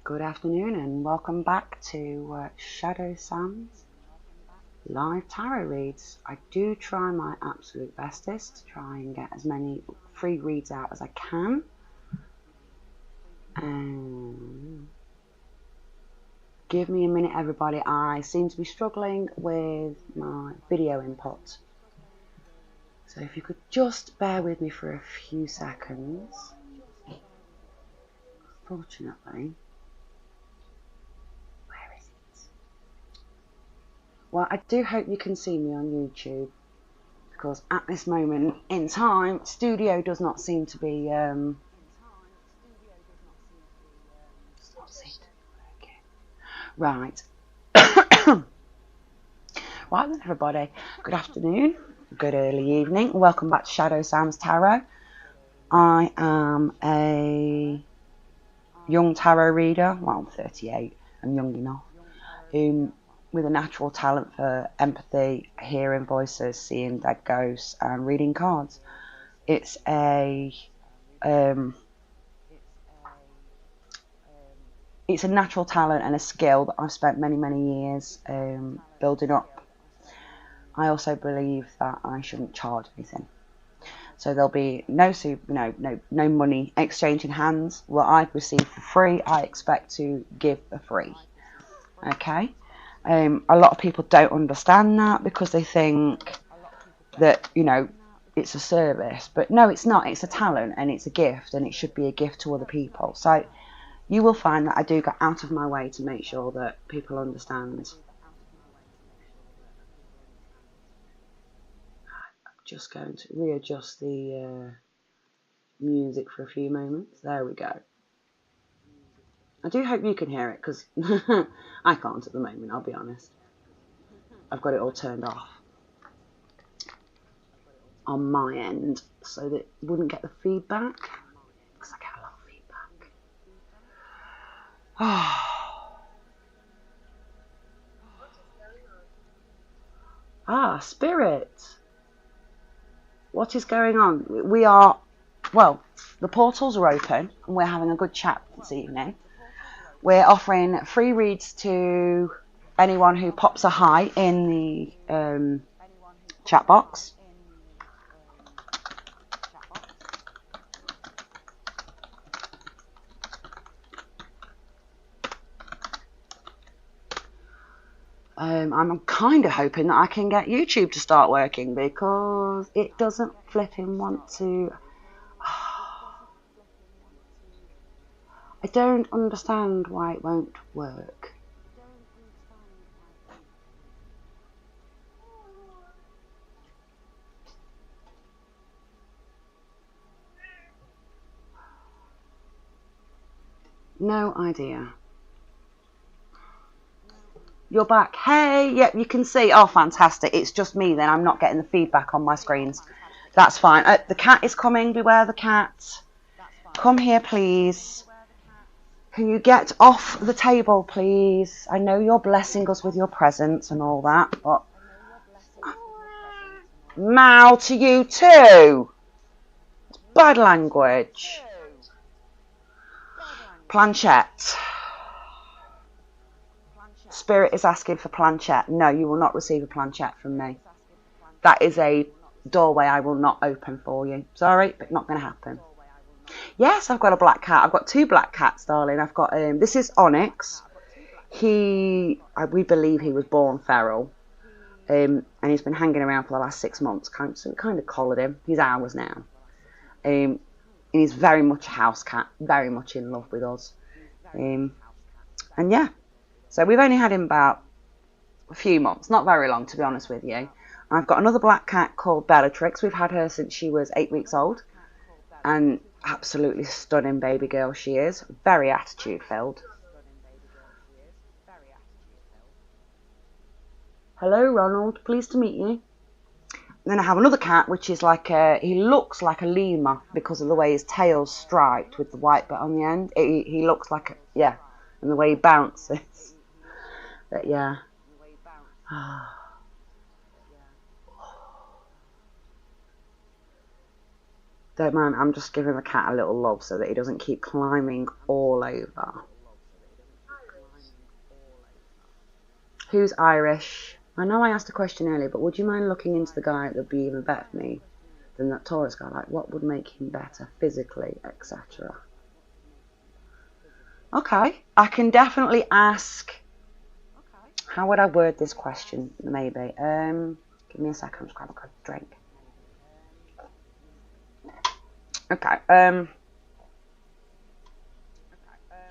Good afternoon and welcome back to Shadow Sam's live tarot reads. I do try my absolute bestest to try and get as many free reads out as I can. Give me a minute, everybody. I seem to be struggling with my video input. So if you could just bear with me for a few seconds. Fortunately, where is it? Well, I do hope you can see me on YouTube, because at this moment in time, Studio does not seem to be right. Right then, everybody. Good afternoon, good early evening. Welcome back to Shadow Sam's Tarot. I am a young tarot reader. Well, I'm 38. I'm young enough. With a natural talent for empathy, hearing voices, seeing dead ghosts, and reading cards. It's a natural talent and a skill that I've spent many years building up. I also believe that I shouldn't charge anything, so there'll be no money exchanging hands. What I've received for free, I expect to give for free. Okay. A lot of people don't understand that because they think that it's a service, but no, it's not. It's a talent and it's a gift, and it should be a gift to other people. So you will find that I do go out of my way to make sure that people understand. I'm just going to readjust the music for a few moments. There we go. I do hope you can hear it, because I can't at the moment, I'll be honest. I've got it all turned off on my end so that it wouldn't get the feedback, because I get a lot of feedback. Spirit. What is going on? The portals are open and we're having a good chat this evening. We're offering free reads to anyone who pops a hi in the chat box. I'm kind of hoping that I can get YouTube to start working, because it doesn't flipping want to. I don't understand why it won't work. No idea. You're back. Hey, yep, you can see. Oh, fantastic. It's just me then. I'm not getting the feedback on my screens. That's fine. The cat is coming. Beware the cat. Come here, please. Can you get off the table, please? I know you're blessing us with your presence and all that, but... Meow to you too. It's bad language. Planchette. Spirit is asking for planchette. No, you will not receive a planchette from me. That is a doorway I will not open for you. Sorry, but not going to happen. Yes, I've got a black cat. I've got two black cats, darling. I've got this is Onyx. We believe he was born feral, and he's been hanging around for the last 6 months. So we kind of collared him. He's ours now. And he's very much a house cat, very much in love with us. And yeah, so we've only had him about a few months, not very long, to be honest with you. I've got another black cat called Bellatrix. We've had her since she was 8 weeks old, and absolutely stunning baby girl she is. Very attitude filled. Hello, Ronald. Pleased to meet you. Then I have another cat, which is he looks like a lemur because of the way his tail's striped with the white bit on the end. He looks like and the way he bounces. But yeah. Don't mind, I'm just giving the cat a little love so that he doesn't keep climbing all over. Who's Irish? I know I asked a question earlier, but would you mind looking into the guy that would be even better for me than that Taurus guy? Like, what would make him better physically, etc.? Okay, I can definitely ask. How would I word this question? Maybe. Give me a second. I'm just grab a drink. Okay.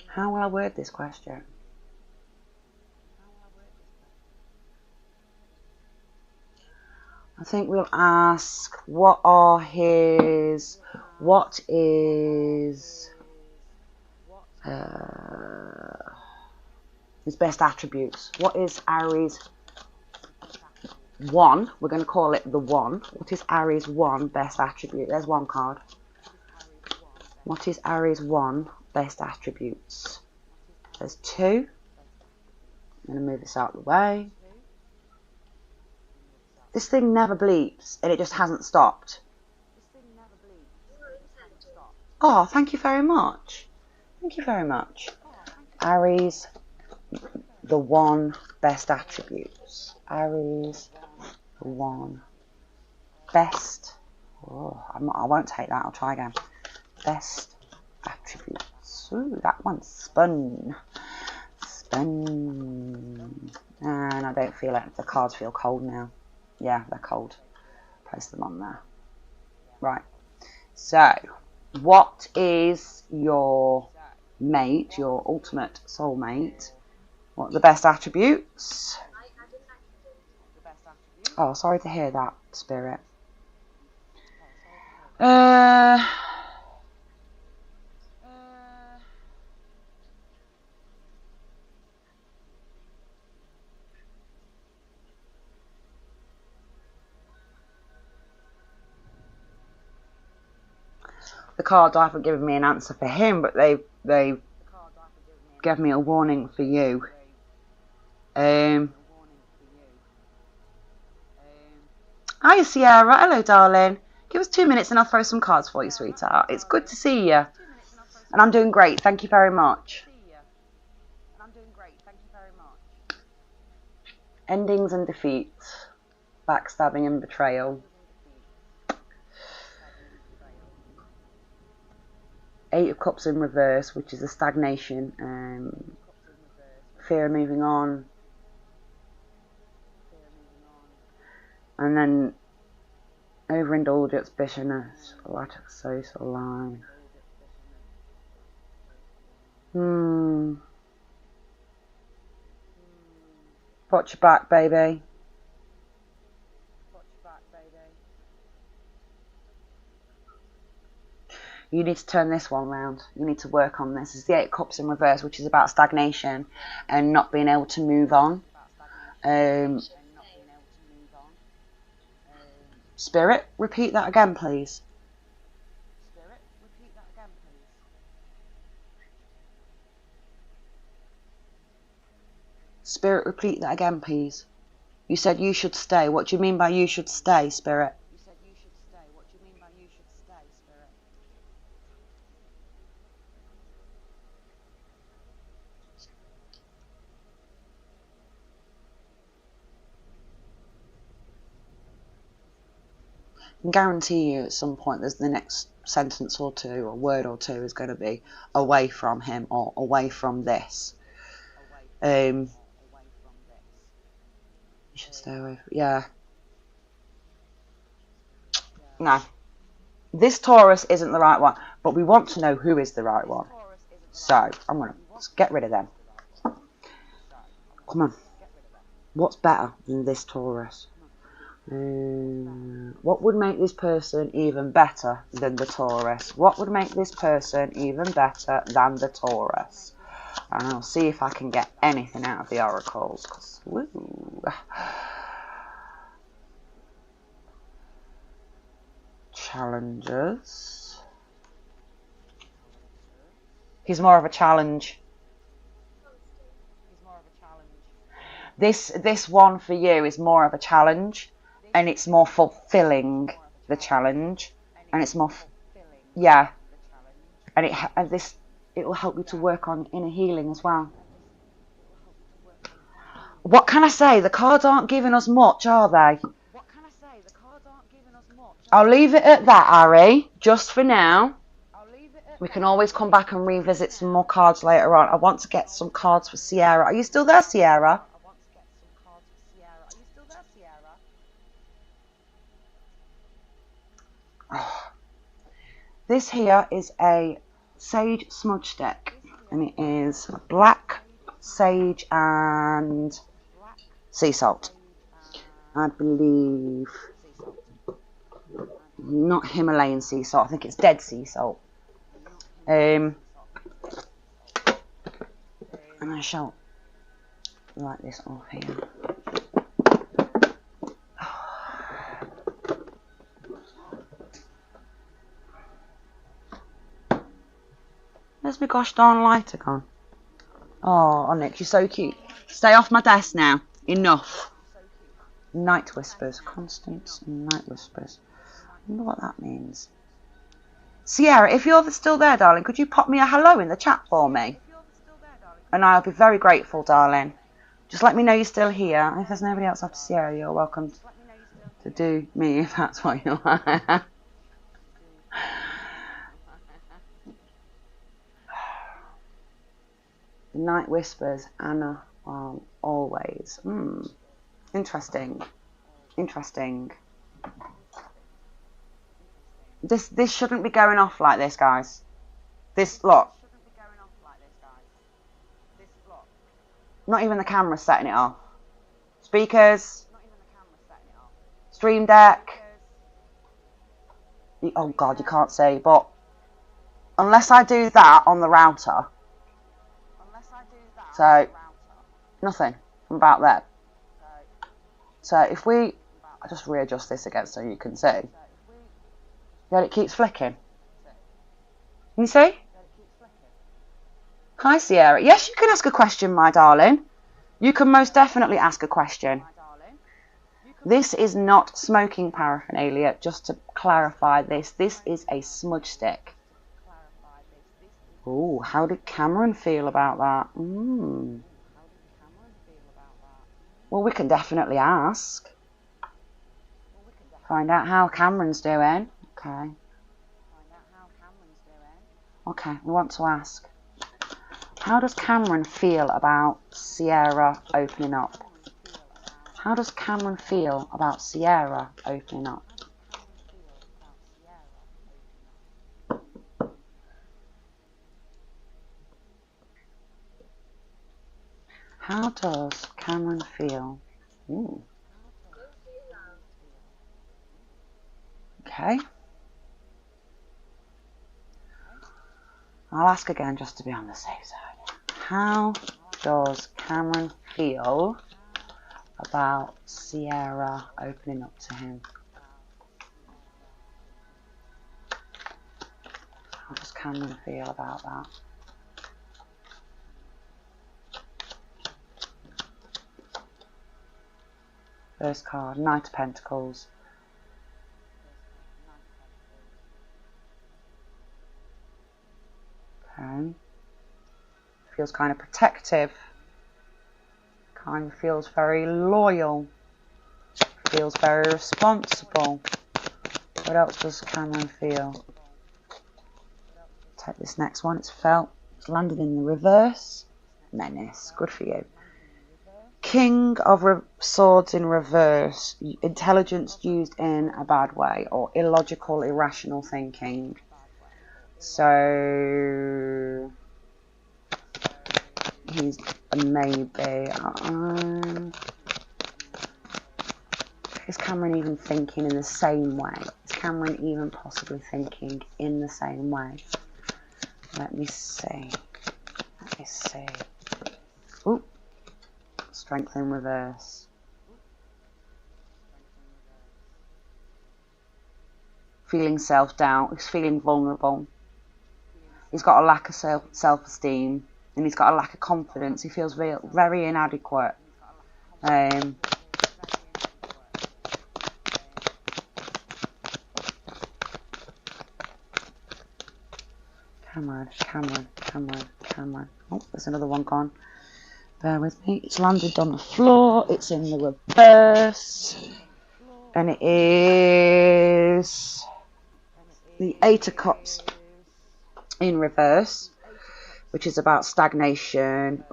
How will I word this question? I think we'll ask, what is his best attributes? What is Aries 1? We're going to call it the 1. What is Aries 1 best attribute? There's one card. What is Aries 1 best attributes? There's 2. I'm going to move this out of the way. This thing never bleeps, and it just hasn't stopped. Oh, thank you very much. Thank you very much. Aries, the 1 best attributes. Aries, the 1 best. Oh, I won't take that. I'll try again. Best attributes. Ooh, that one's spun. Spun. And I don't feel it. The cards feel cold now. Yeah, they're cold. Place them on there. Right. So, what is your mate, your ultimate soulmate? What are the best attributes? Oh, sorry to hear that, Spirit. The cards haven't given me an answer for him, but they gave me a warning for you. Hiya, Sierra. Hello, darling. Give us 2 minutes and I'll throw some cards for you, sweetheart. It's good to see you. And I'm doing great. Thank you very much. Endings and defeats. Backstabbing and betrayal. 8 of Cups in reverse, which is a stagnation. Fear of moving on. And then overindulgence, bitterness, lack of social life. Watch your back, baby. You need to turn this one round. You need to work on this. It's the 8 of Cups in reverse, which is about stagnation and not being able to move on. Spirit, repeat that again, please. Spirit, repeat that again, please. You said you should stay. What do you mean by you should stay, Spirit? I can guarantee you at some point there's the next sentence or two or word or two is going to be away from him or away from this. You should stay away from, yeah. No. This Taurus isn't the right one, but we want to know who is the right one. So, I'm going to get rid of them. Come on. What's better than this Taurus? What would make this person even better than the Taurus? What would make this person even better than the Taurus? And I'll see if I can get anything out of the oracles. 'Cause, woo. Challenges. He's more of a challenge. This one for you is more of a challenge, and it's more fulfilling the challenge, and it's more, yeah, and it will help you to work on inner healing as well. What can I say? The cards aren't giving us much, are they? What can I say? The cards aren't giving us much. I'll leave it at that, Harry, just for now. I'll leave it at We can always come back and revisit some more cards later on. I want to get some cards for Sierra. Are you still there, Sierra? I want to get some cards for Sierra. Are you still there, Sierra? This here is a sage smudge stick, and it is black sage and sea salt. I believe not Himalayan sea salt. I think it's dead sea salt. And I shall light this off here. Where's my gosh darn lighter gone? Oh, Onyx, you're so cute. Stay off my desk now. Enough. Night Whispers. Constance Night Whispers. I wonder what that means. Sierra, if you're still there, darling, could you pop me a hello in the chat for me? And I'll be very grateful, darling. Just let me know you're still here. And if there's nobody else after Sierra, you're welcome to do me if that's what you like. The Night Whispers, Anna, always. Interesting. Interesting. This shouldn't be going off like this, guys. Look. Not even the camera's setting it off. Speakers. Stream Deck. Oh God, you can't see, but unless I do that on the router. So, nothing from about there. So if we, I'll just readjust this again so you can see. Yeah, it keeps flicking. Can you see? Hi Sierra. Yes, you can ask a question, my darling. You can most definitely ask a question. This is not smoking paraphernalia, just to clarify this. This is a smudge stick. Oh, how did Cameron feel about that? Well, we can definitely ask. Find out how Cameron's doing. Okay. Okay, we want to ask. How does Cameron feel about Sierra opening up? How does Cameron feel about Sierra opening up? How does Cameron feel? Okay. I'll ask again just to be on the safe side. How does Cameron feel about Sierra opening up to him? How does Cameron feel about that? First card, Knight of Pentacles. Okay. Feels kind of protective. Kind of feels very loyal. Feels very responsible. What else does Cameron feel? Take this next one. It's felt. It's landed in the reverse. Menace. Good for you. King of Swords in reverse. Intelligence used in a bad way, or illogical, irrational thinking. So he's a maybe. Is Cameron even thinking in the same way? Is Cameron even possibly thinking in the same way? Let me see. Let me see. Ooh. Strength in reverse. Feeling self-doubt. He's feeling vulnerable. He's got a lack of self-esteem. And he's got a lack of confidence. He feels very inadequate. Cameron. Oh, there's another one gone. Bear with me. It's landed on the floor. It's in the reverse. And it is the Eight of Cups in reverse, which is about stagnation,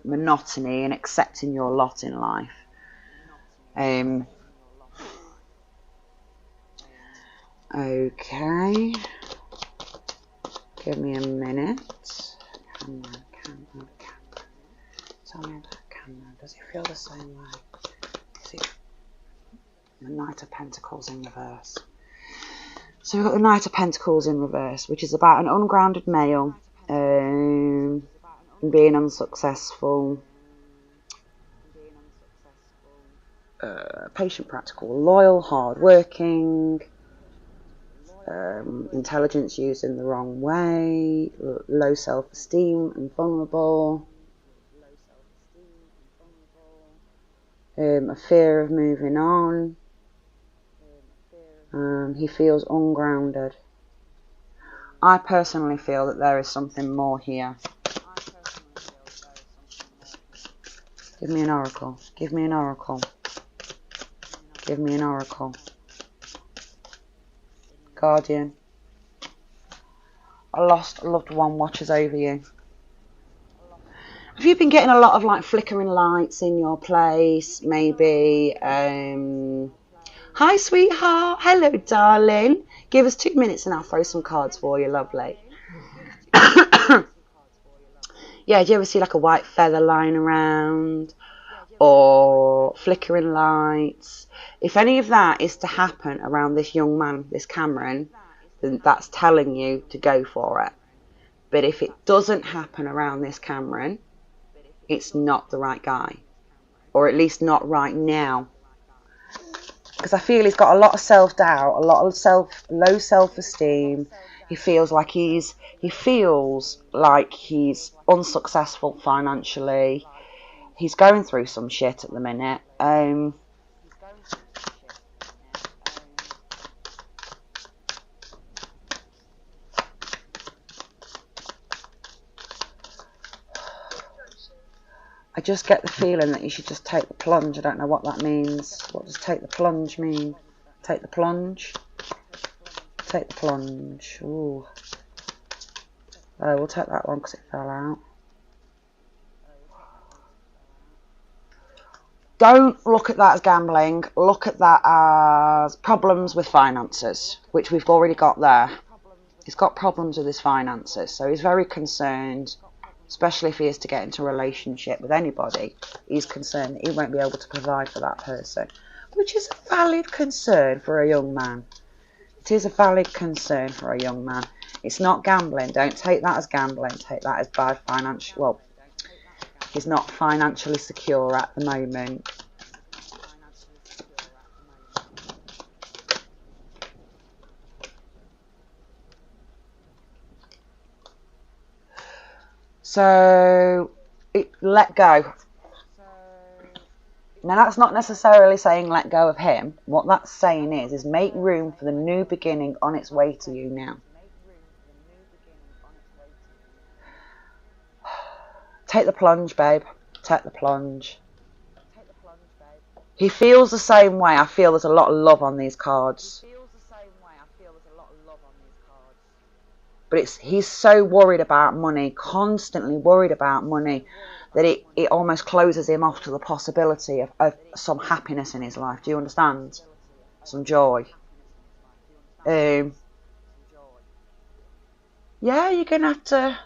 monotony, and accepting your lot in life. Okay. Give me a minute. Camera. Tell me about camera. Does it feel the same way? See, the Knight of Pentacles in reverse. So we've got the Knight of Pentacles in reverse, which is about an ungrounded male, being unsuccessful, patient, practical, loyal, hard-working, intelligence used in the wrong way, low self-esteem and vulnerable, a fear of moving on. He feels ungrounded. I personally feel that there is something more here. Give me an oracle. Give me an oracle. Give me an oracle. Guardian. A lost loved one watches over you. Have you been getting a lot of like flickering lights in your place? Maybe. Hi, sweetheart. Hello, darling. Give us 2 minutes and I'll throw some cards for you, lovely. Yeah, do you ever see like a white feather lying around? Or flickering lights? If any of that is to happen around this young man, this Cameron, then that's telling you to go for it. But if it doesn't happen around this Cameron, it's not the right guy. Or at least not right now. Because I feel he's got a lot of self-doubt, a lot of low self-esteem. He feels like he's unsuccessful financially. He's going through some shit at the minute. I just get the feeling that you should just take the plunge. I don't know what that means. What does take the plunge mean? Take the plunge? Take the plunge. Ooh. Oh, we'll take that one because it fell out. Don't look at that as gambling. Look at that as problems with finances, which we've already got there. He's got problems with his finances, so he's very concerned. Especially if he is to get into a relationship with anybody, he's concerned that he won't be able to provide for that person, which is a valid concern for a young man. It is a valid concern for a young man. It's not gambling. Don't take that as gambling. Take that as bad financial. Well, he's not financially secure at the moment. So, let go. Now, that's not necessarily saying let go of him. What that's saying is make room for the new beginning on its way to you now. Take the plunge, babe. Take the plunge. He feels the same way. I feel there's a lot of love on these cards. But he's so worried about money, constantly worried about money, that it almost closes him off to the possibility of some happiness in his life. Do you understand? Some joy. Yeah, you're going to have to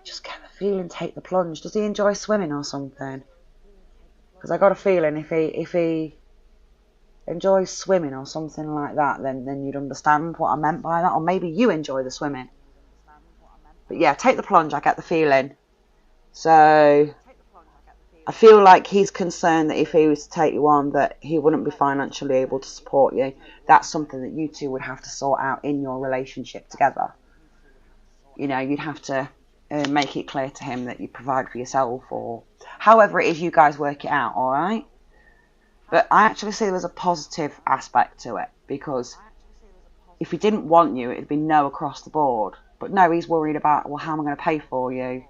just get the feeling, take the plunge. Does he enjoy swimming or something? Because I got a feeling if he enjoys swimming or something like that, then you'd understand what I meant by that. Or maybe you enjoy the swimming. But yeah, take the plunge, I get the feeling. So I feel like he's concerned that if he was to take you on, that he wouldn't be financially able to support you. That's something that you two would have to sort out in your relationship together. You know, you'd have to make it clear to him that you provide for yourself, or however it is you guys work it out, alright? But I actually see there's a positive aspect to it, because if he didn't want you, it'd be no across the board. But no, he's worried about, well, how am I going to pay for you?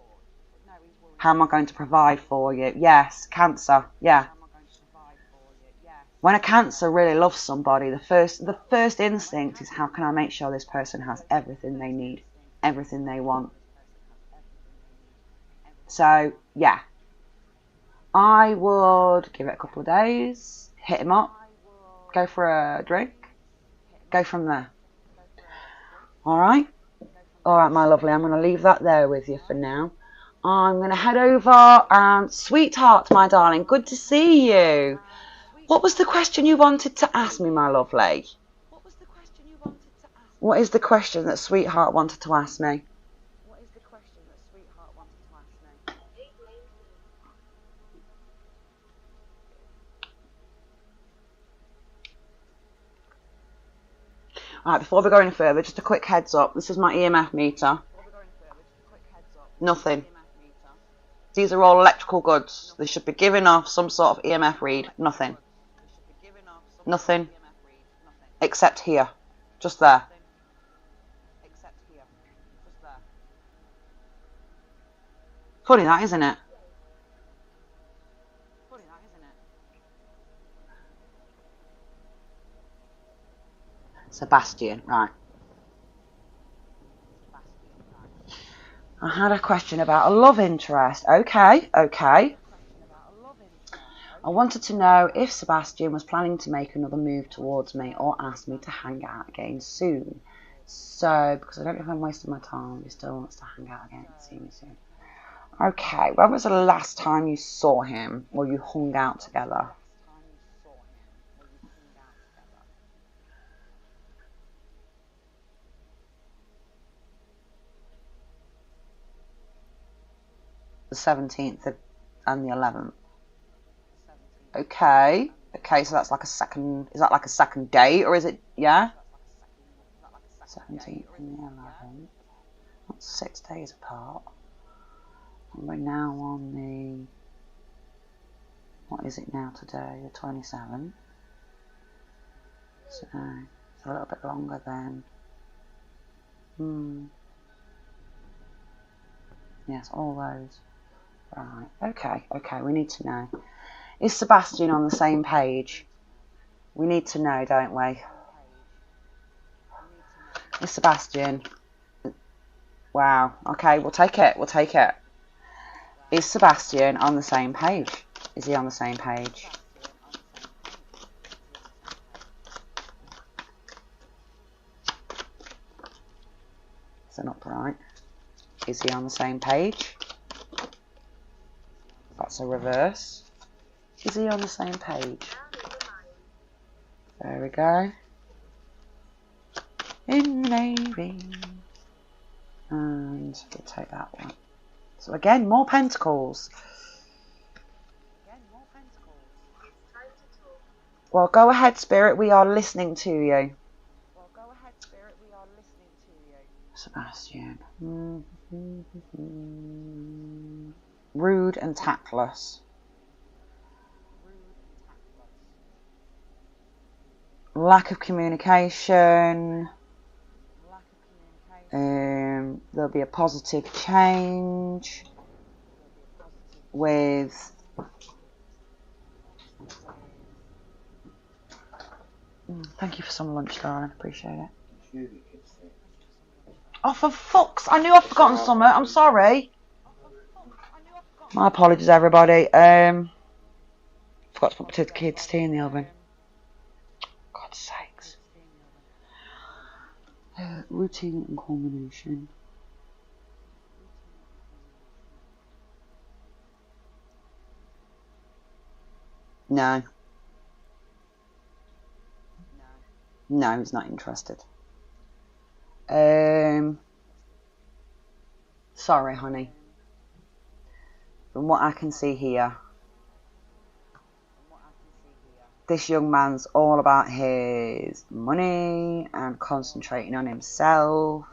How am I going to provide for you? Yes, cancer. Yeah. When a cancer really loves somebody, the first instinct is how can I make sure this person has everything they need, everything they want. So, yeah. I would give it a couple of days, hit him up, go for a drink, go from there. Alright? Alright, my lovely, I'm going to leave that there with you for now. I'm going to head over and, sweetheart, my darling, good to see you. What was the question you wanted to ask me, my lovely? What is the question that sweetheart wanted to ask me? Alright, before we go any further, just a quick heads up. This is my EMF meter. Nothing. These are all electrical goods. They should be giving off some sort of EMF read. Nothing. Nothing. Except here. Just there. Funny that, isn't it? Sebastian, right. I had a question about a love interest. Okay. I wanted to know if Sebastian was planning to make another move towards me or ask me to hang out again soon. So, because I don't know if I'm wasting my time, he still wants to hang out again and see me soon. Okay, when was the last time you saw him or you hung out together? The 17th and the 11th. Okay, so that's like a second, is that like a second date or is it, yeah? 17th and the 11th. That's 6 days apart. And we're now on the, what is it now today? The 27th. So it's a little bit longer then. Yes, all those. Right, okay, we need to know. Is Sebastian on the same page? We need to know, don't we? Is Sebastian... Wow, okay, we'll take it. Is Sebastian on the same page? Is he on the same page? It's an upright. Is he on the same page? That's a reverse. Is he on the same page? There we go. In the Navy. And we'll take that one. So again, more pentacles. Well, go ahead, Spirit. We are listening to you. Sebastian. Rude and tactless. Lack of communication. There'll be a positive change with thank you for some lunch, darling. Appreciate it. Oh, for fuck's! I knew I'd forgotten something. I'm sorry. My apologies, everybody. Forgot to put the kids' tea in the oven. God's sakes. Routine and culmination. No. No, he's not interested. Sorry, honey. From what I can see here, this young man's all about his money and concentrating on himself.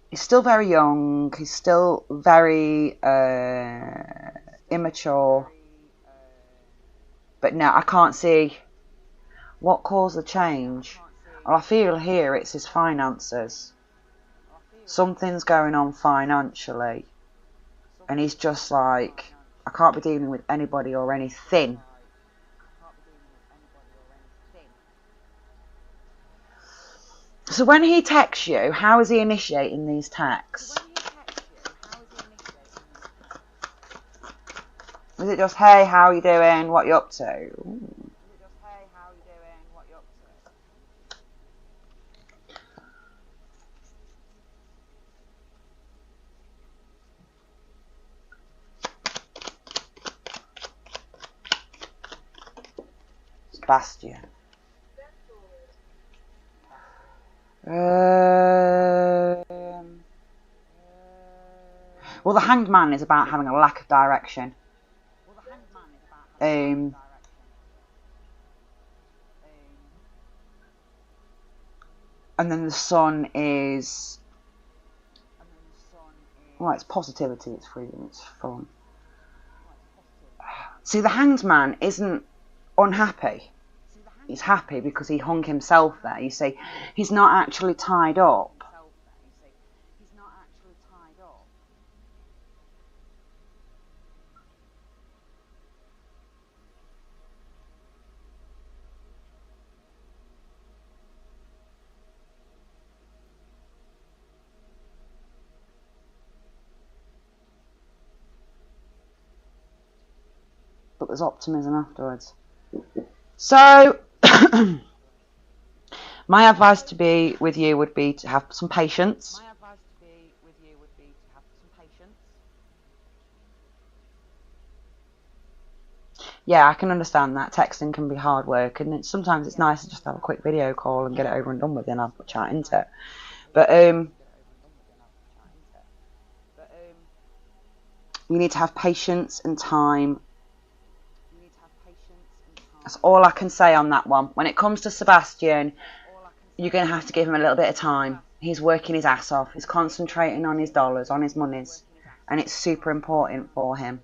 He's still very young. He's still very immature. But no, I can't see what caused the change. Well, I feel here it's his finances. Something's going on financially. And he's just like, I can't be dealing with anybody or anything. So when he texts you, how is he initiating these texts? Is it just, hey, how are you doing? What are you up to? Ooh. Sebastian. Well, the Hanged Man is about having a lack of direction. And then the Sun is, well, it's positivity, it's freedom, it's fun. See, the Hanged Man isn't unhappy. He's happy because he hung himself there. You see, he's not actually tied up. But there's optimism afterwards. So, my advice to be with you would be to have some patience. Yeah, I can understand that. Texting can be hard work, and sometimes it's nice to just have a quick video call and get it over and done with and have a chat into it. But you need to have patience and time. That's all I can say on that one. When it comes to Sebastian, you're going to have to give him a little bit of time. He's working his ass off. He's concentrating on his dollars, on his monies. And it's super important for him.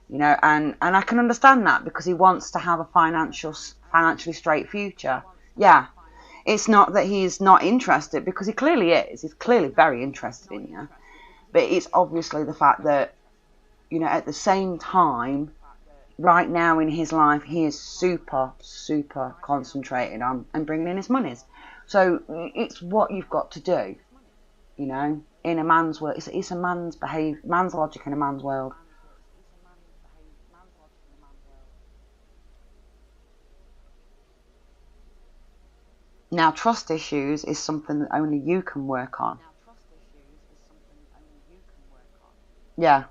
You know, and I can understand that because he wants to have a financially straight future. Yeah. It's not that he's not interested, because he clearly is. He's clearly very interested in you. But it's obviously the fact that, you know, at the same time, right now in his life, he is super concentrated on and bringing in his monies. So it's what you've got to do, you know, in a man's world. It's a man's logic in a man's world. Now, trust issues is something that only you can work on. Yeah.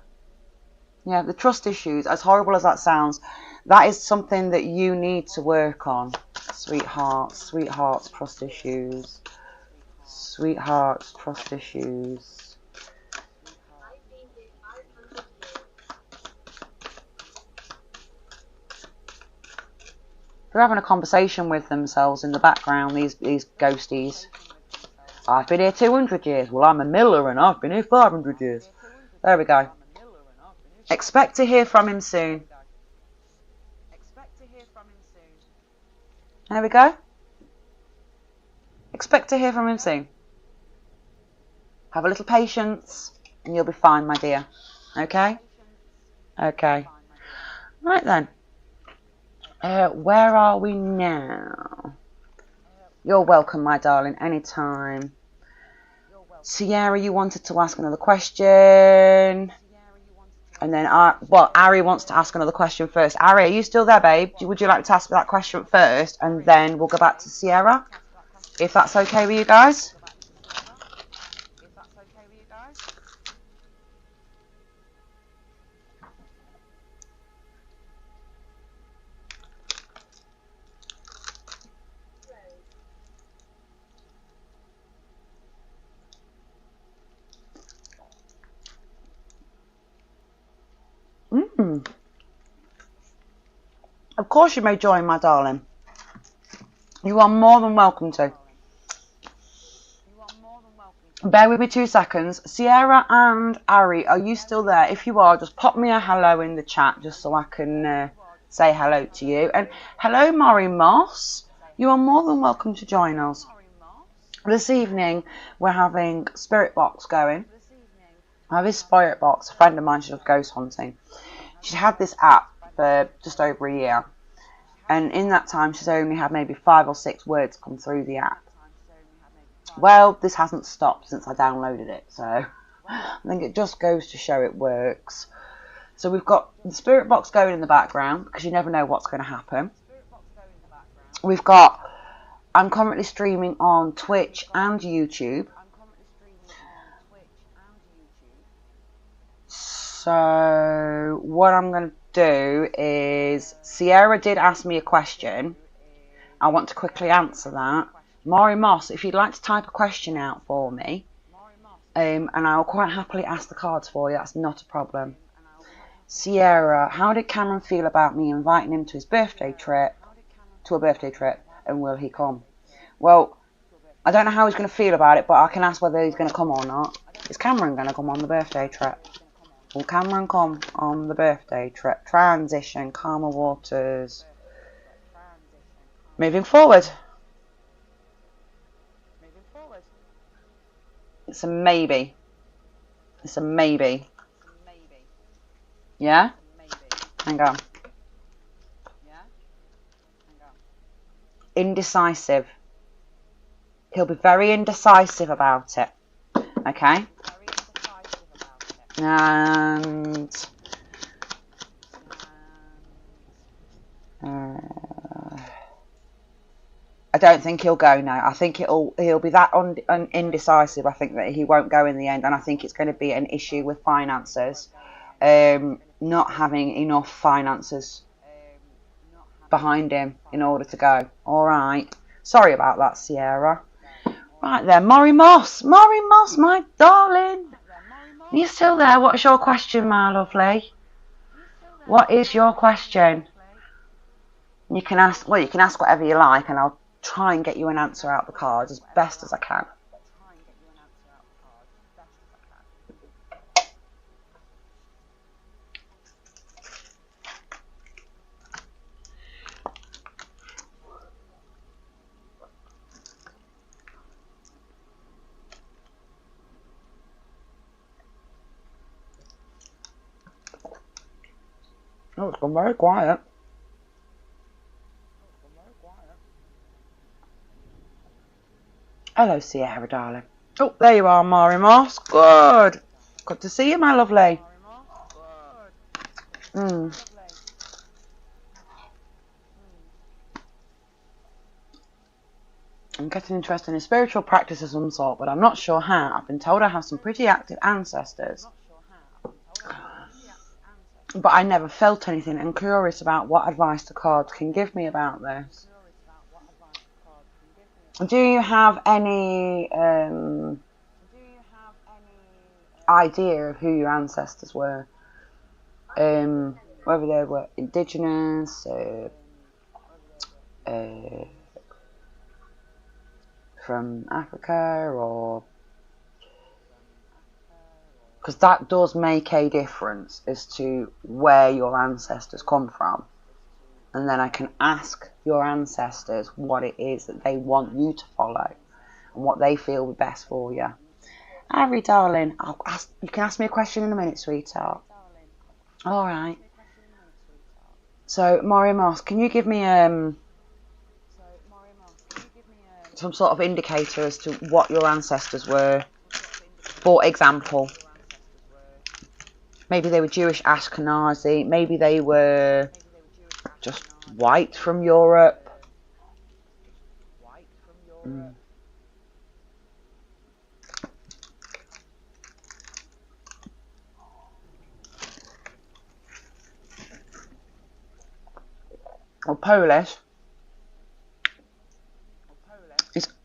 Yeah, the trust issues, as horrible as that sounds, that is something that you need to work on. Sweethearts, trust issues. Sweethearts, trust issues. They're having a conversation with themselves in the background, these ghosties. I've been here 200 years. Well, I'm a miller and I've been here 500 years. There we go. Expect to hear from him soon. There we go. Expect to hear from him soon. Have a little patience and you'll be fine, my dear. Okay? Okay. Right then. Where are we now? You're welcome, my darling, anytime. Sierra, you wanted to ask another question. And then, Ari wants to ask another question first. Ari, are you still there, babe? Would you like to ask that question first? And then we'll go back to Sierra, if that's okay with you guys. Of course you may join, my darling. You are more than welcome to. Bear with me 2 seconds. Sierra and Ari, are you still there? If you are, just pop me a hello in the chat just so I can say hello to you. And hello, Maury Moss. You are more than welcome to join us. This evening we're having Spirit Box going. I have this Spirit Box. A friend of mine, she does ghost hunting. She's had this app for just over a year. And in that time, she's only had maybe 5 or 6 words come through the app. Well, this hasn't stopped since I downloaded it. So I think it just goes to show it works. So we've got the Spirit Box going in the background because you never know what's going to happen. We've got, I'm currently streaming on Twitch and YouTube. So what I'm going to do is, Sierra did ask me a question. I want to quickly answer that. Maury Moss, if you'd like to type a question out for me, and I'll quite happily ask the cards for you, that's not a problem. Sierra, how did Cameron feel about me inviting him to his birthday trip, and will he come? Well, I don't know how he's going to feel about it, but I can ask whether he's going to come or not. Is Cameron going to come on the birthday trip? Will Cameron come on the birthday trip? Transition, calmer waters. Moving forward. It's a maybe. It's a maybe. Yeah? Hang on. Indecisive. He'll be very indecisive about it. Okay? And I don't think he'll go now. I think he'll be that indecisive. I think that he won't go in the end, and I think it's going to be an issue with finances, not having enough finances behind him in order to go. All right. Sorry about that, Sierra. Right there, Maury Moss, my darling. Are you still there? What's your question, my lovely? What is your question? You can ask whatever you like, and I'll try and get you an answer out the cards as best as I can. Oh, it's gone very quiet. Hello, Sierra, darling. Oh, there you are, Maury Moss. Good. Good to see you, my lovely. I'm getting interested in spiritual practice of some sort, but I'm not sure how. I've been told I have some pretty active ancestors, but I never felt anything, and curious about what advice the cards can give me about this. Do you have any idea of who your ancestors were? Whether they were indigenous, from Africa, or... Because that does make a difference as to where your ancestors come from. And then I can ask your ancestors what it is that they want you to follow and what they feel would be best for you. Harry, darling, you can ask me a question in a minute, sweetheart. All right. So, Maury Moss, can you give me some sort of indicator as to what your ancestors were? For example, maybe they were Jewish Ashkenazi, maybe they were just white from Europe. Or Polish.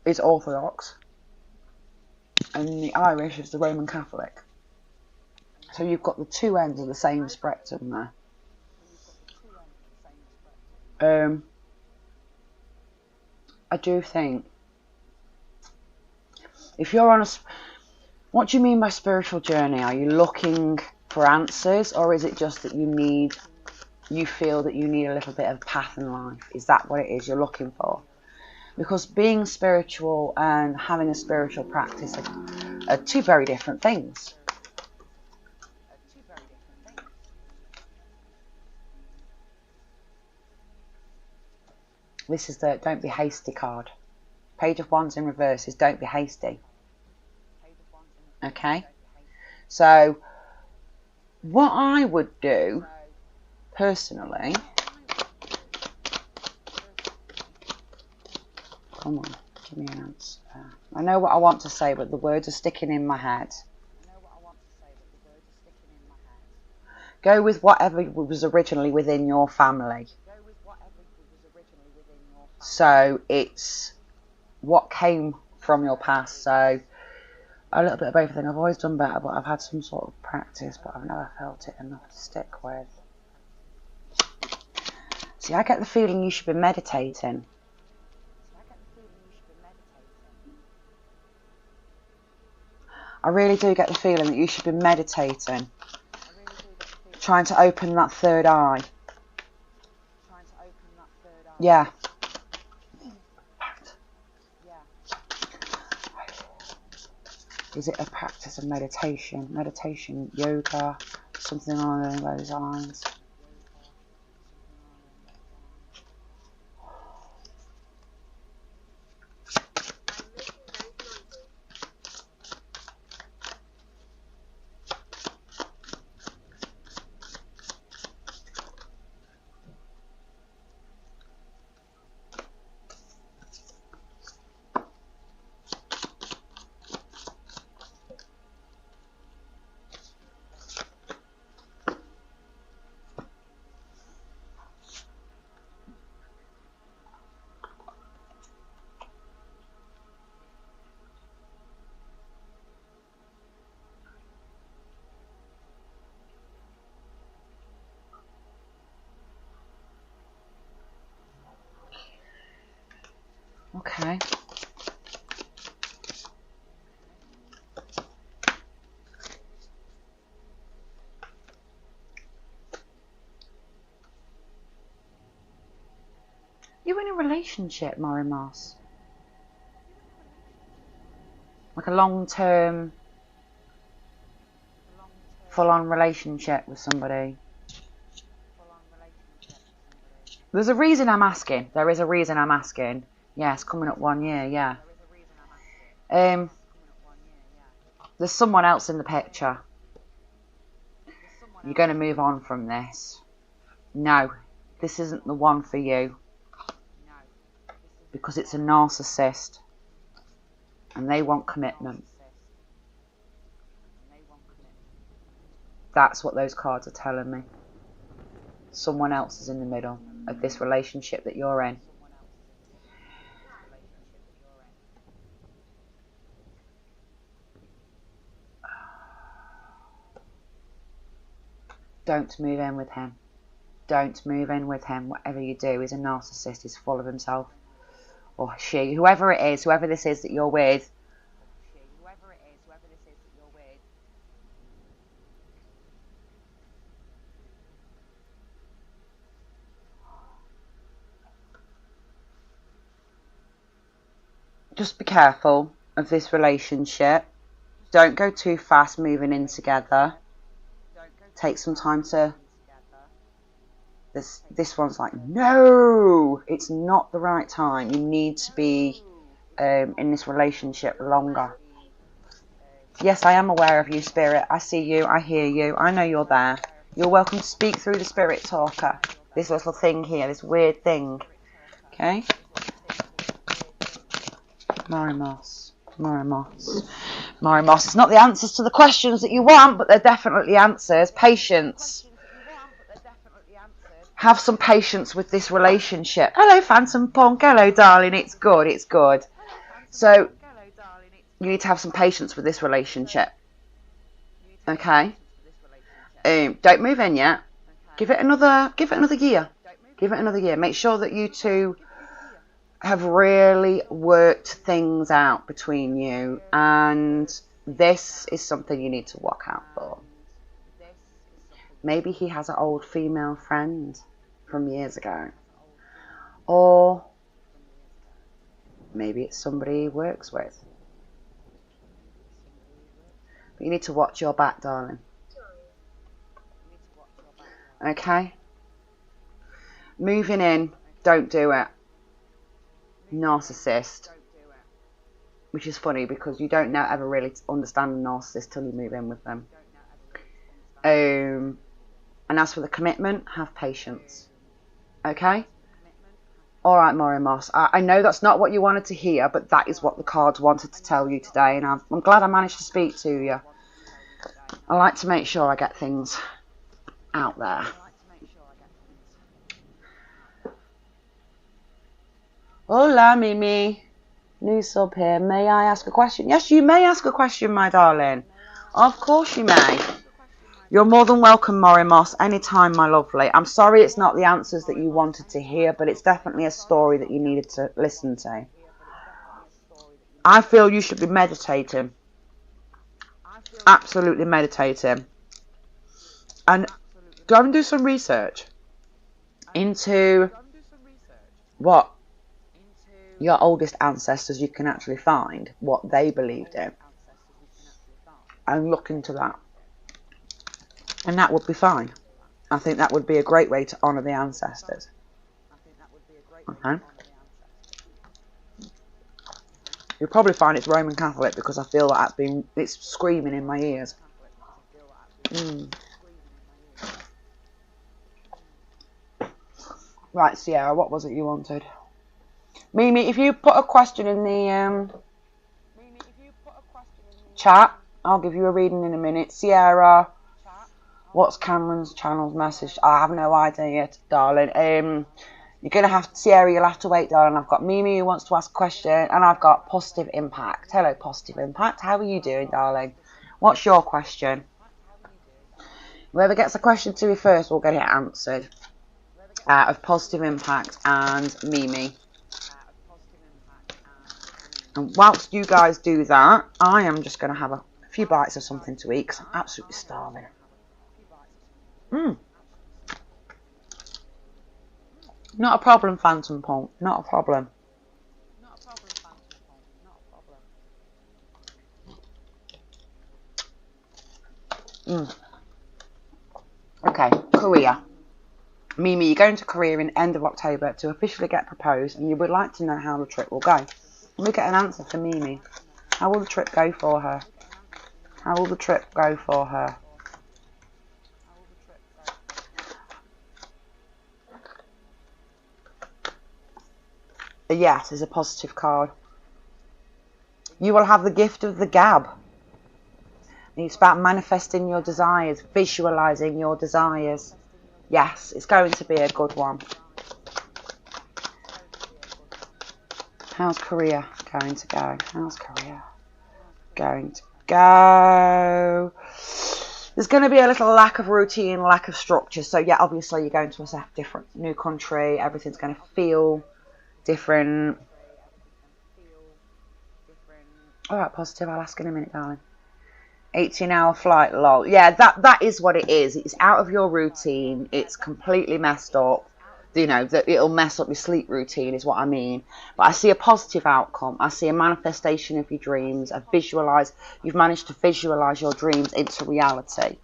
Is Orthodox. And the Irish is the Roman Catholic. So you've got the two ends of the same spectrum there. I do think, if you're on what do you mean by spiritual journey? Are you looking for answers, or is it just that you feel that you need a little bit of path in life? Is that what it is you're looking for? Because being spiritual and having a spiritual practice are two very different things. This is the don't be hasty card. Page of Wands in reverse is don't be hasty. Okay? So, what I would do, personally... Come on, give me an answer. I know what I want to say, but the words are sticking in my head. Go with whatever was originally within your family. So it's what came from your past. So a little bit of everything. I've always done better, but I've had some sort of practice, but I've never felt it enough to stick with. See, I get the feeling you should be meditating. I really do get the feeling that you should be meditating. Trying to open that third eye. Yeah. Is it a practice of meditation? Meditation, yoga, something along those lines. Okay. You're in a relationship, Mari Moss. Like a long-term, full-on relationship with somebody. There's a reason I'm asking. There is a reason I'm asking. Yes, coming up 1 year, yeah. There's someone else in the picture. You're going to move on from this. No, this isn't the one for you. Because it's a narcissist. And they want commitment. That's what those cards are telling me. Someone else is in the middle of this relationship that you're in. Don't move in with him. Don't move in with him. Whatever you do, he's a narcissist. He's full of himself. Or she. Whoever it is, whoever this is that you're with. Just be careful of this relationship. Don't go too fast moving in together. Take some time to... This one's like, no, it's not the right time. You need to be in this relationship longer. Yes, I am aware of you, Spirit. I see you. I hear you. I know you're there. You're welcome to speak through the Spirit Talker. This little thing here, this weird thing. Okay? Mari Moss. Mari Moss. Mari Moss. It's not the answers to the questions that you want, but they're definitely answers. Patience. Have some patience with this relationship. Hello, Phantom Punk. Hello, darling. It's good. It's good. So, you need to have some patience with this relationship. Okay? Don't move in yet. Give it another year. Give it another year. Make sure that you two have really worked things out between you. And this is something you need to watch out for. Maybe he has an old female friend from years ago. Or Maybe it's somebody he works with. But you need to watch your back, darling. Okay? Moving in, don't do it. Narcissist. Which is funny because you don't ever really understand a narcissist till you move in with them. And as for the commitment, have patience. Okay? Alright, Maury Moss. I know that's not what you wanted to hear, but that is what the cards wanted to tell you today. And I'm glad I managed to speak to you. I like to make sure I get things out there. Hola, Mimi. New sub here. May I ask a question? Yes, you may ask a question, my darling. Of course you may. You're more than welcome, Maury Moss, anytime, my lovely. I'm sorry it's not the answers that you wanted to hear, but it's definitely a story that you needed to listen to. I feel you should be meditating. Absolutely meditating. And go and do some research into what your oldest ancestors you can actually find, what they believed in, and look into that. And that would be fine. I think that would be a great way to honour the ancestors. Okay. You'll probably find it's Roman Catholic because I feel that it's screaming in my ears. Right, Sierra, what was it you wanted? Mimi, if you put a question in the chat, I'll give you a reading in a minute. Sierra, what's Cameron's channel's message? I have no idea yet, darling. You're going to have, Sierra, you'll have to wait, darling. I've got Mimi who wants to ask a question, and I've got Positive Impact. Hello, Positive Impact. How are you doing, darling? What's your question? Whoever gets a question to me first will get it answered. Of Positive Impact and Mimi. And whilst you guys do that, I am just going to have a few bites of something to eat because I'm absolutely starving. Not a problem, Phantom Punk. Not a problem. Okay, Korea. Mimi, you're going to Korea in the end of October to officially get proposed, and you would like to know how the trip will go. Let me get an answer for Mimi. How will the trip go for her? How will the trip go for her? A yes is a positive card. You will have the gift of the gab. It's about manifesting your desires, visualising your desires. Yes, it's going to be a good one. How's Korea going to go? How's Korea going to go? There's going to be a little lack of routine, lack of structure. So yeah, obviously you're going to a different new country. Everything's going to feel different. Alright, Positive, I'll ask in a minute, darling. 18-hour flight, lol. Yeah, that is what it is. It's out of your routine. It's completely messed up. You know, that it'll mess up your sleep routine is what I mean. But I see a positive outcome. I see a manifestation of your dreams. You've managed to visualise your dreams into reality.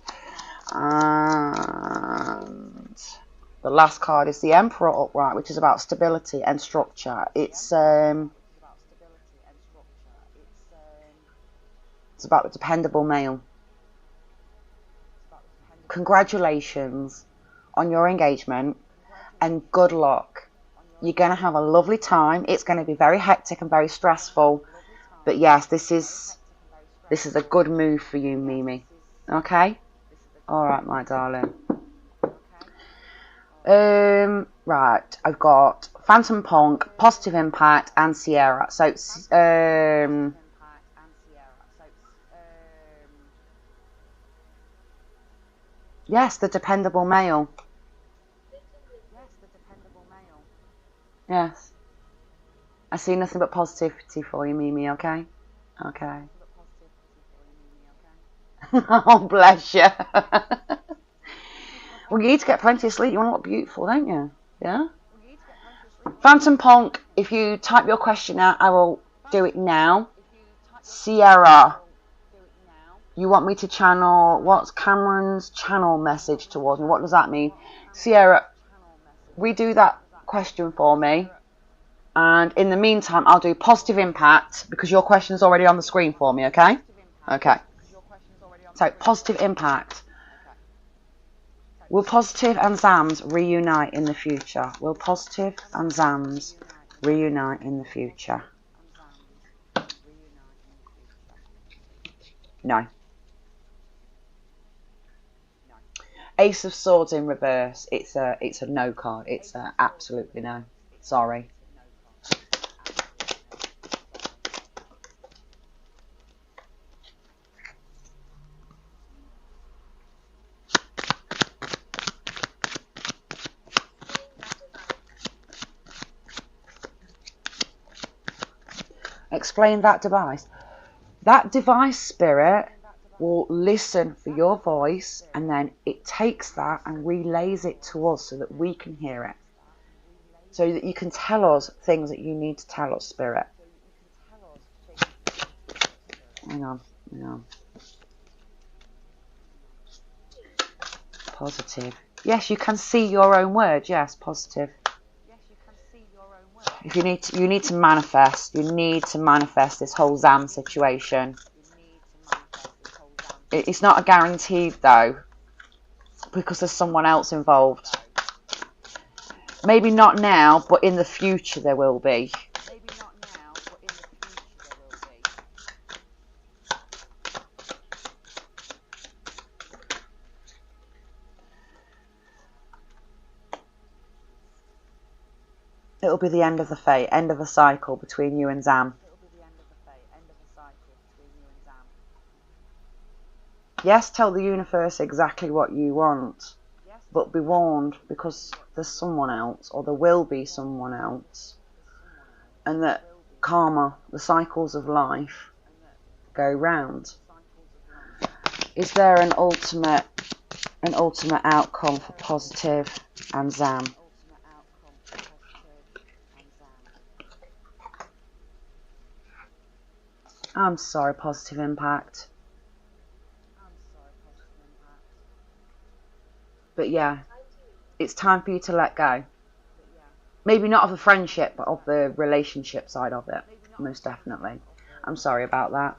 And the last card is the Emperor upright, which is about stability and structure. It's about the dependable male. Congratulations on your engagement and good luck. You're going to have a lovely time. It's going to be very hectic and very stressful. But yes, this is a good move for you, Mimi. Okay? Alright, my darling. Right, I've got Phantom Punk, Positive Impact, and Sierra. So, yes, the dependable male. Yes. I see nothing but positivity for you, Mimi, okay? Okay. Oh, bless you. Well, you need to get plenty of sleep. You want to look beautiful, don't you? Yeah? Phantom Punk, If you type your question out, I will do it now. Sierra, you want me to channel, what's Cameron's channel message towards me? What does that mean? Sierra, redo that question for me. And in the meantime, I'll do positive impact because your question's already on the screen for me, okay? Okay. So, positive impact. Will Positive and Zams reunite in the future? Will Positive and Zams reunite in the future? No. Ace of Swords in reverse. It's a no card. It's a absolutely no. Sorry. Explain that device. That device, Spirit, will listen for your voice and then it takes that and relays it to us so that we can hear it. So that you can tell us things that you need to tell us, Spirit. Hang on. Positive. Yes, you can see your own words. Yes, positive. If you need to manifest. You need to manifest this whole Zam situation. It's not a guarantee though, because there's someone else involved. Maybe not now, but in the future there will be. It'll be the end of the fate, end of the cycle between you and Zam. Yes, tell the universe exactly what you want, but be warned because there's someone else, or there will be someone else, and that karma, the cycles of life, go round. Is there an ultimate outcome for Positive and Zam? I'm sorry, Positive Impact. But yeah, it's time for you to let go. Maybe not of the friendship, but of the relationship side of it. Most definitely. I'm sorry about that.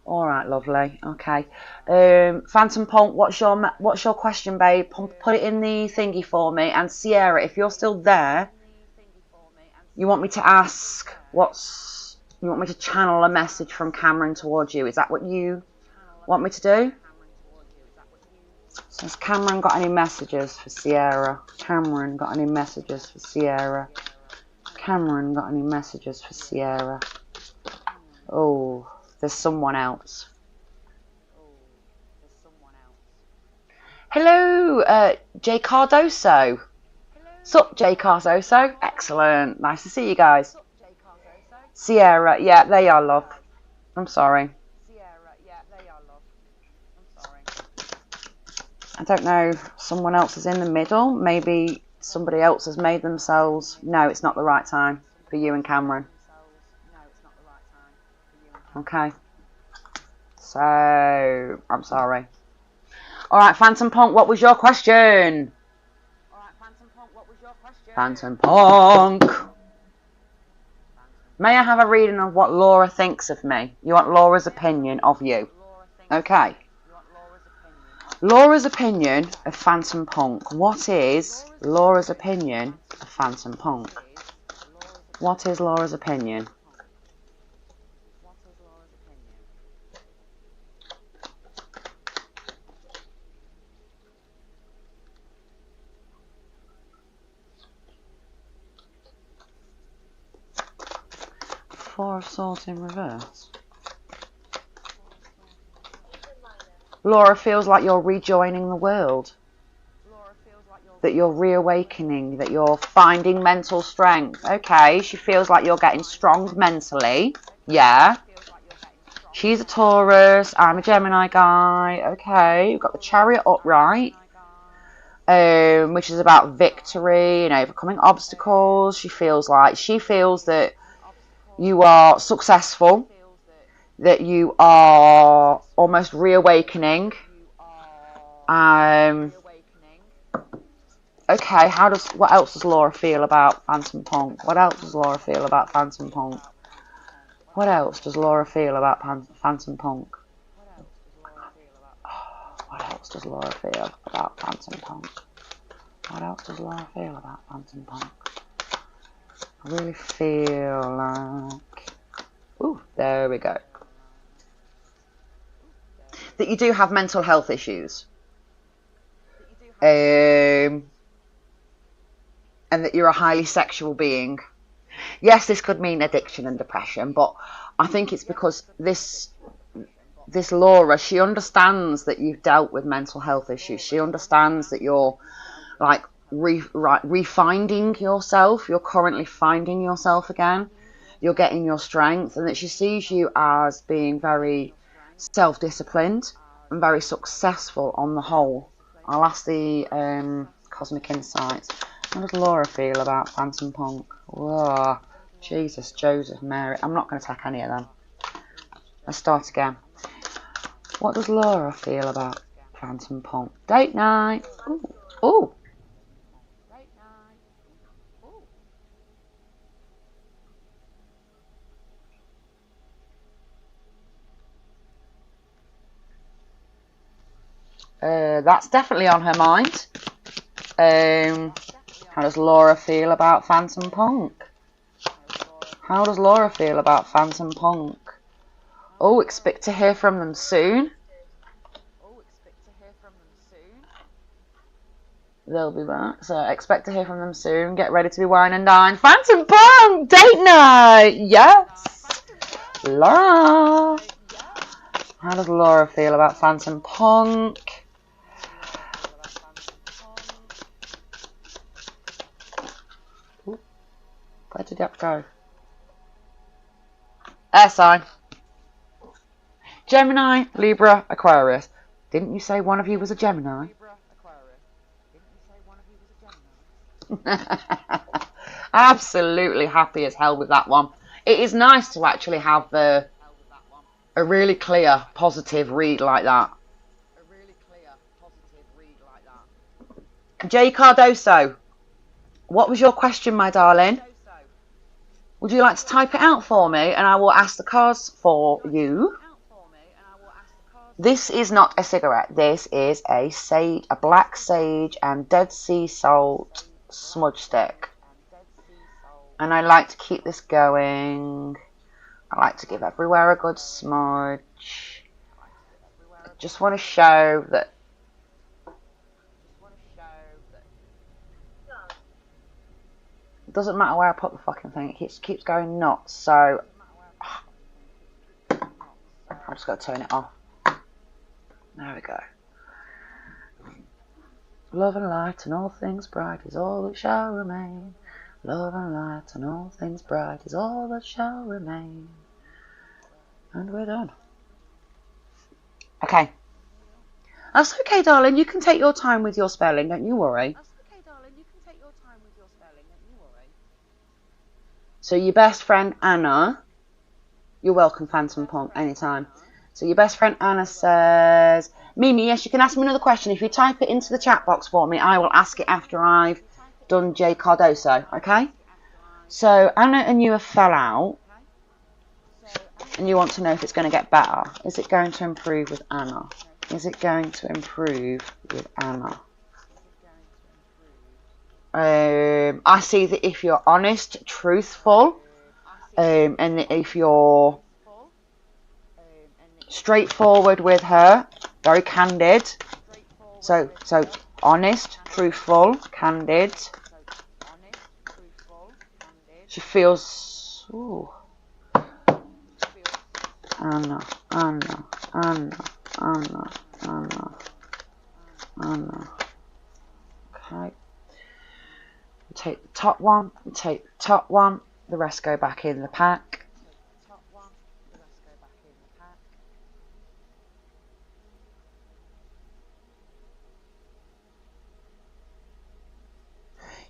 Alright, lovely. Okay. Phantom Punk, what's your question, babe? Put it in the thingy for me. And Sierra, if you're still there, you want me to ask you want me to channel a message from Cameron towards you? Is that what you want me to do? So has Cameron got any messages for Sierra? Cameron got any messages for Sierra? Cameron got any messages for Sierra? Oh, there's someone else. Hello, Jay Cardoso. Sup, Jay Cardoso? Excellent. Nice to see you guys. Sierra, yeah, they are, love. I'm sorry. I don't know, someone else is in the middle. Maybe somebody else has made themselves... No, it's not the right time for you and Cameron. Okay. So, I'm sorry. Alright, Phantom Punk, what was your question? Phantom Punk. May I have a reading of what Laura thinks of me? You want Laura's opinion of you? Okay. Laura's opinion of Phantom Punk. What is Laura's opinion of Phantom Punk? What is Laura's opinion? Four of Swords in reverse. Laura feels like you're rejoining the world. That you're reawakening, that you're finding mental strength. Okay, she feels like you're getting strong mentally. Yeah. She's a Taurus, I'm a Gemini guy. Okay, we've got the Chariot upright. which is about victory and overcoming obstacles. She feels that you are successful, that you are almost reawakening. Okay, what else does Laura feel about Phantom Punk? What else does Laura feel about Phantom Punk? What else does Laura feel about Phantom Punk? What else does Laura feel about Phantom Punk? What else does Laura feel about Phantom Punk? I really feel like... Ooh, there we go. That you do have mental health issues. And that you're a highly sexual being. Yes, this could mean addiction and depression, but I think it's because this Laura, she understands that you've dealt with mental health issues. She understands that you're like refinding yourself. You're currently finding yourself again. You're getting your strength, and that she sees you as being very self-disciplined and very successful on the whole. I'll ask the Cosmic Insights. How does Laura feel about Phantom Punk? Whoa, Jesus, Joseph, Mary. I'm not going to take any of them. Let's start again. What does Laura feel about Phantom Punk? Date night. Ooh. Ooh. That's definitely on her mind. How does Laura feel about Phantom Punk? How does Laura feel about Phantom Punk? Oh, expect to hear from them soon. They'll be back. So expect to hear from them soon. Get ready to be wine and dine. Phantom Punk! Date night! Yes! Laura! How does Laura feel about Phantom Punk? Ooh, where did that go? Air sign. Gemini, Libra, Aquarius. Didn't you say one of you was a Gemini? Absolutely happy as hell with that one. It is nice to actually have a really clear, positive read like that. Jay Cardoso, what was your question, my darling? Would you like to type it out for me and I will ask the cards for you? This is not a cigarette. This is a black sage and Dead Sea salt smudge stick. And I like to keep this going. I like to give everywhere a good smudge. I just want to show that it doesn't matter where I put the fucking thing, it keeps going nuts. So I'm just going to turn it off. There we go. Love and light and all things bright is all that shall remain. Love and light and all things bright is all that shall remain. And we're done. Okay. That's okay, darling. You can take your time with your spelling, don't you worry. So your best friend Anna, you're welcome, Phantom Punk, anytime. So your best friend Anna says, Mimi, yes, you can ask me another question. If you type it into the chat box for me, I will ask it after I've done Jay Cardoso, okay? So Anna and you have fell out, and you want to know if it's going to get better. Is it going to improve with Anna? Is it going to improve with Anna? I see that if you're honest, truthful, and if you're straightforward with her, very candid. So honest, truthful, candid. She feels. Ooh. Anna. Okay. Take the top one, take the top one, the rest go back in the pack.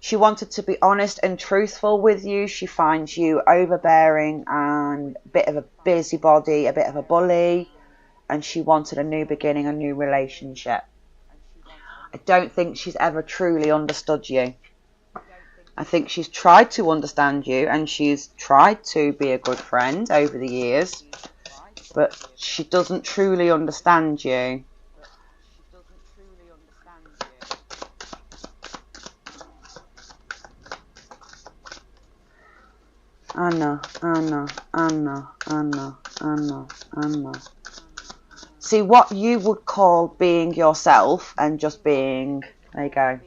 She wanted to be honest and truthful with you. She finds you overbearing and a bit of a busybody, a bit of a bully, and she wanted a new beginning, a new relationship. I don't think she's ever truly understood you. I think she's tried to understand you and she's tried to be a good friend over the years, but she doesn't truly understand you. Anna. See, what you would call being yourself and just being, there you go.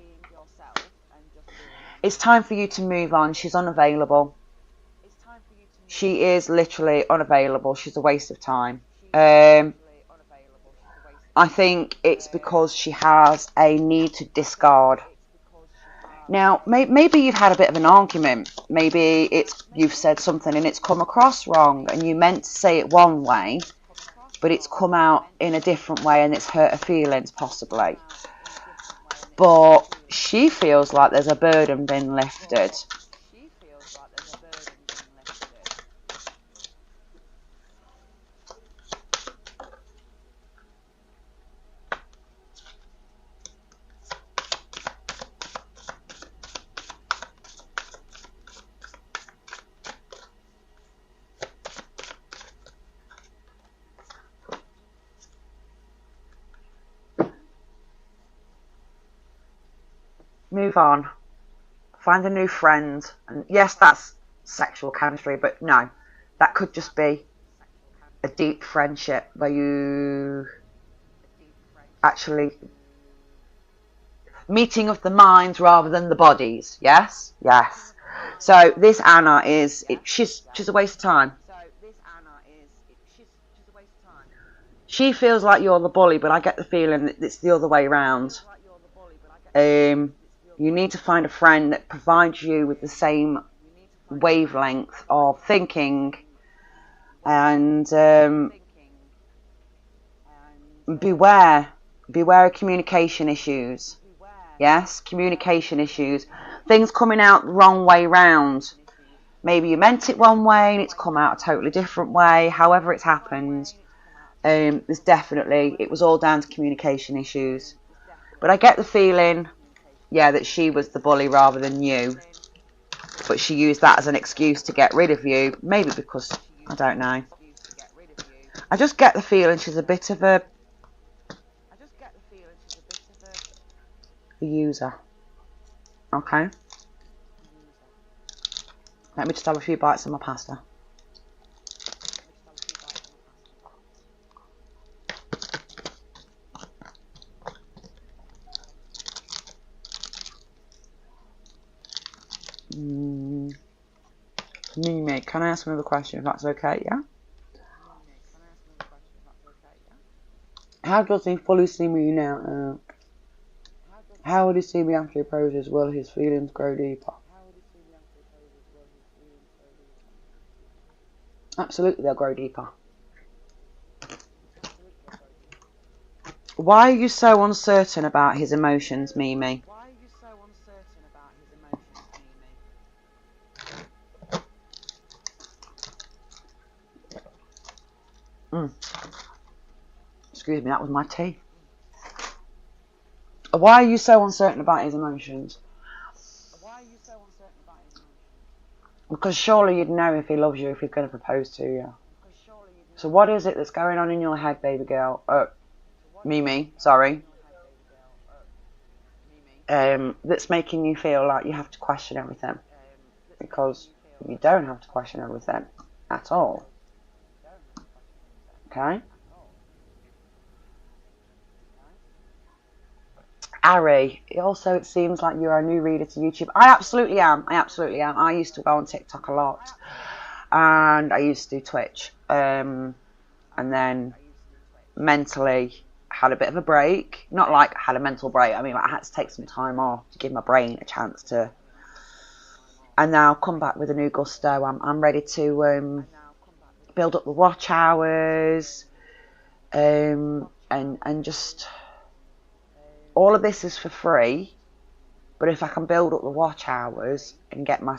It's time for you to move on. She's unavailable. She is literally unavailable. She's a waste of time. I think it's because she has a need to discard. Now, maybe you've had a bit of an argument. Maybe you've said something and it's come across wrong and you meant to say it one way, but it's come out in a different way and it's hurt her feelings, possibly. But she feels like there's a burden being lifted. Move on. Find a new friend. And yes, that's sexual chemistry, but no, that could just be a deep friendship where you actually meeting of the minds rather than the bodies. Yes. So this Anna she's a waste of time. She feels like you're the bully, but I get the feeling that it's the other way around. You need to find a friend that provides you with the same wavelength of thinking and beware of communication issues. Yes, communication issues. Things coming out the wrong way round. Maybe you meant it one way and it's come out a totally different way. However it's happened, it was all down to communication issues. But I get the feeling, yeah, that she was the bully rather than you. But she used that as an excuse to get rid of you. Maybe because, I don't know. I just get the feeling she's a bit of a user. Okay. Let me just have a few bites of my pasta. Mimi, can I ask another question if that's okay, yeah? How does he fully see me now? How would he see me after he proposes? Will his feelings grow deeper? Absolutely, they'll grow deeper. Why are you so uncertain about his emotions, Mimi? Excuse me, that was my tea. Why are you so uncertain about his emotions? Because surely you'd know if he loves you, if he's going to propose to you. So what is it that's going on in your head, baby girl? Mimi, sorry. That's making you feel like you have to question everything. Because you don't have to question everything at all. Okay? Ari, also it seems like you're a new reader to YouTube. I absolutely am. I used to go on TikTok a lot. And I used to do Twitch. And then mentally had a bit of a break. Not like I had a mental break. I mean, I had to take some time off to give my brain a chance to. And now come back with a new gusto. I'm ready to build up the watch hours. And just... all of this is for free, But if I can build up the watch hours and get my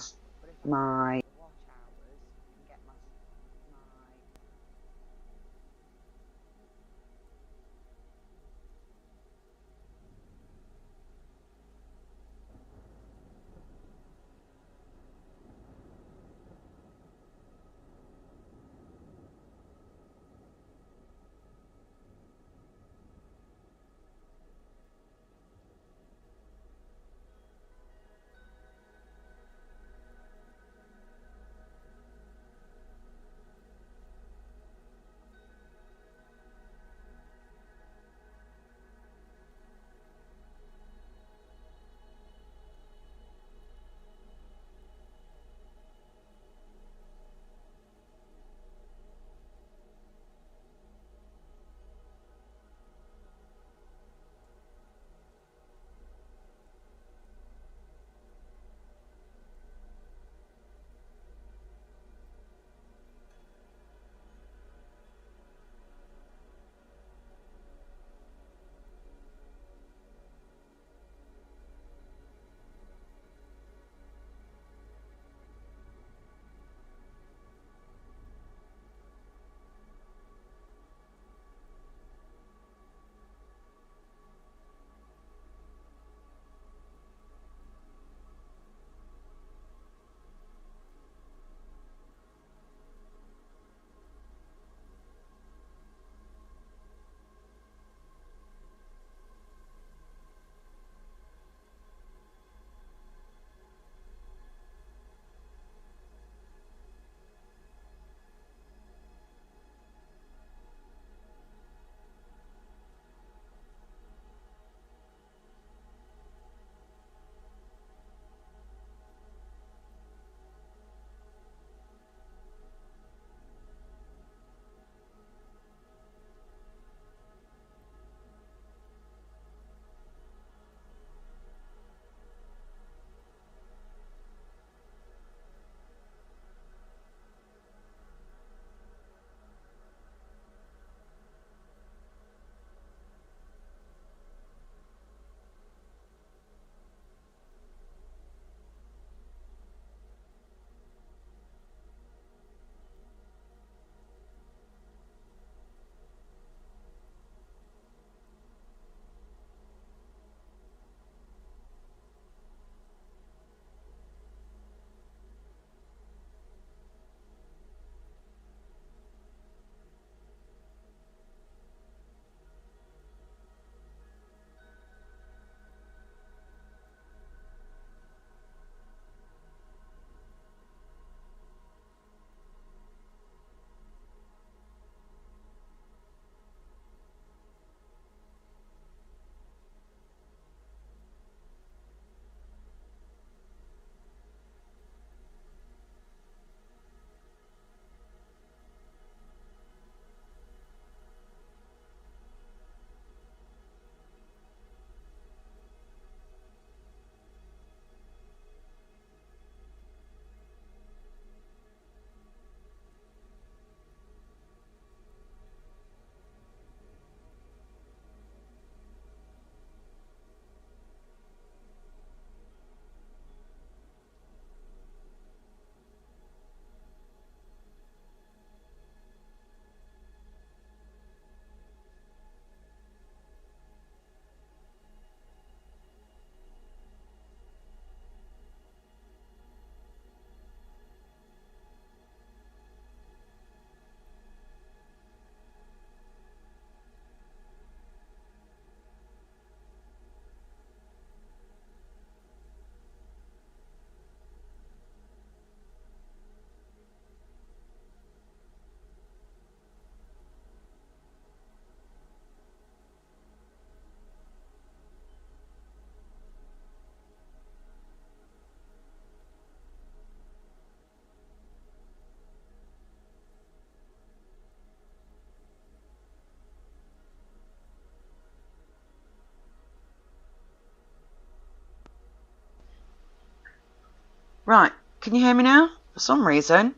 Right, can you hear me now? For some reason,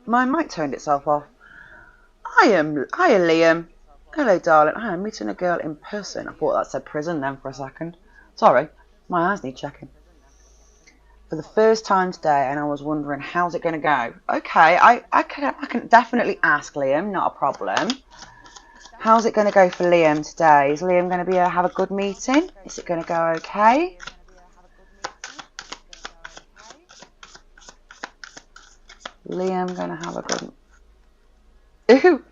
my mic turned itself off. Hiya Liam. Hello darling, I am meeting a girl in person. I thought that said prison then for a second. Sorry. My eyes need checking. For the first time today, and I was wondering, how's it going to go? Okay, I can definitely ask Liam, not a problem. How's it going to go for Liam today? Is Liam going to have a good meeting? Is it going to go okay? Liam going to have a good... Ooh,